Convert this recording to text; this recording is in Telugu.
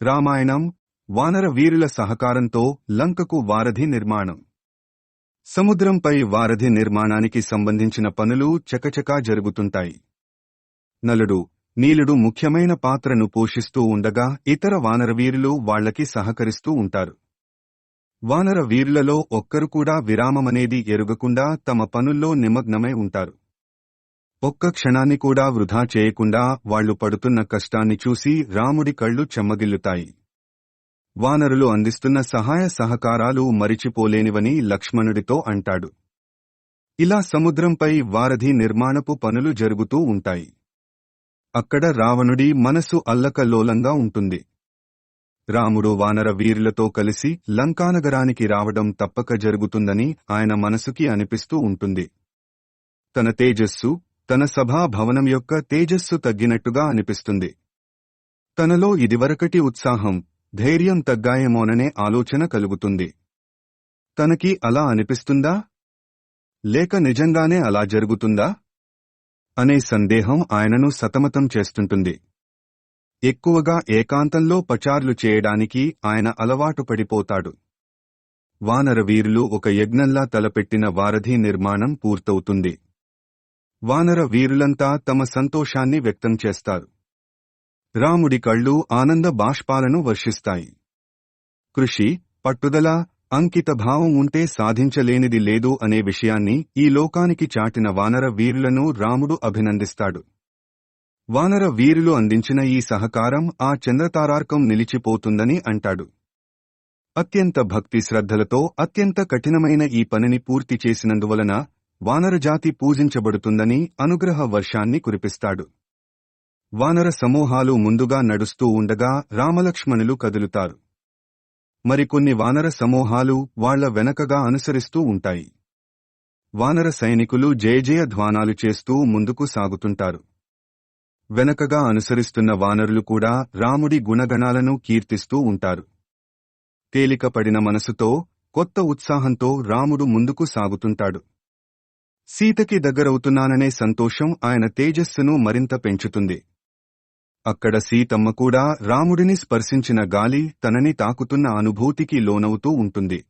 రామాయణం వానర వీరుల సహకారంతో లంకకు వారధి నిర్మాణం. సముద్రంపై వారధి నిర్మాణానికి సంబంధించిన పనులు చకచకా జరుగుతుంటాయి. నలుడు, నీలుడు ముఖ్యమైన పాత్రను పోషిస్తూ ఉండగా ఇతర వానరవీరులు వాళ్లకి సహకరిస్తూ ఉంటారు. వానర వీరులలో ఒక్కరు కూడా విరామమనేది ఎరుగకుండా తమ పనుల్లో నిమగ్నమై ఉంటారు. ఒక్క క్షణాన్ని కూడా వృధా చేయకుండా వాళ్లు పడుతున్న కష్టాన్ని చూసి రాముడి కళ్ళు చెమ్మగిల్లుతాయి. వానరులు అందిస్తున్న సహాయ సహకారాలు మరిచిపోలేనివని లక్ష్మణుడితో అంటాడు. ఇలా సముద్రంపై వారధి నిర్మాణపు పనులు జరుగుతూ ఉంటాయి. అక్కడ రావణుడి మనసు అల్లకల్లోలంగా ఉంటుంది. రాముడు వానర వీరులతో కలిసి లంకానగరానికి రావడం తప్పక జరుగుతుందని ఆయన మనసుకి అనిపిస్తూ ఉంటుంది. తన తేజస్సు, తన సభా భవనం యొక్క తేజస్సు తగ్గినట్టుగా అనిపిస్తుంది. తనలో ఇదివరకటి ఉత్సాహం, ధైర్యం తగ్గాయేమోననే ఆలోచన కలుగుతుంది. తనకి అలా అనిపిస్తుందా? లేక నిజంగానే అలా జరుగుతుందా అనే సందేహం ఆయనను సతమతం చేస్తుంటుంది. ఎక్కువగా ఏకాంతంలో పచార్లు చేయడానికి ఆయన అలవాటు పడిపోతాడు. వానర వీరులు ఒక యజ్ఞంలా తలపెట్టిన వారధి నిర్మాణం పూర్తవుతుంది. వానర వీరులంతా తమ సంతోషాన్ని వ్యక్తం చేస్తారు. రాముడి కళ్ళు ఆనంద బాష్పాలను వర్షిస్తాయి. కృషి, పట్టుదల, అంకితభావం ఉంటే సాధించలేనిది లేదు అనే విషయాన్ని ఈ లోకానికి చాటిన వానర వీరులను రాముడు అభినందిస్తాడు. వానర వీరులు అందించిన ఈ సహకారం ఆ చంద్రతారార్కం నిలిచిపోతుందని అంటాడు. అత్యంత భక్తి శ్రద్ధలతో అత్యంత కఠినమైన ఈ పనిని పూర్తి చేసినందువలన వానరజాతి పూజించబడుతుందని అనుగ్రహ వర్షాన్ని కురిపిస్తాడు. వానర సమూహాలు ముందుగా నడుస్తూ ఉండగా రామలక్ష్మణులు కదులుతారు. మరికొన్ని వానర సమూహాలు వాళ్ల వెనకగా అనుసరిస్తూ ఉంటాయి. వానర సైనికులు జయజయ ధ్వానాలు చేస్తూ ముందుకు సాగుతుంటారు. వెనకగా అనుసరిస్తున్న వానరులు కూడా రాముడి గుణగణాలను కీర్తిస్తూ ఉంటారు. తేలికపడిన మనసుతో, కొత్త ఉత్సాహంతో రాముడు ముందుకు సాగుతుంటాడు. సీతకి దగ్గరవుతున్నాననే సంతోషం ఆయన తేజస్సును మరింత పెంచుతుంది. అక్కడ సీతమ్మ కూడా రాముడిని స్పర్శించిన గాలి తనని తాకుతున్న అనుభూతికి లోనవుతూ ఉంటుంది.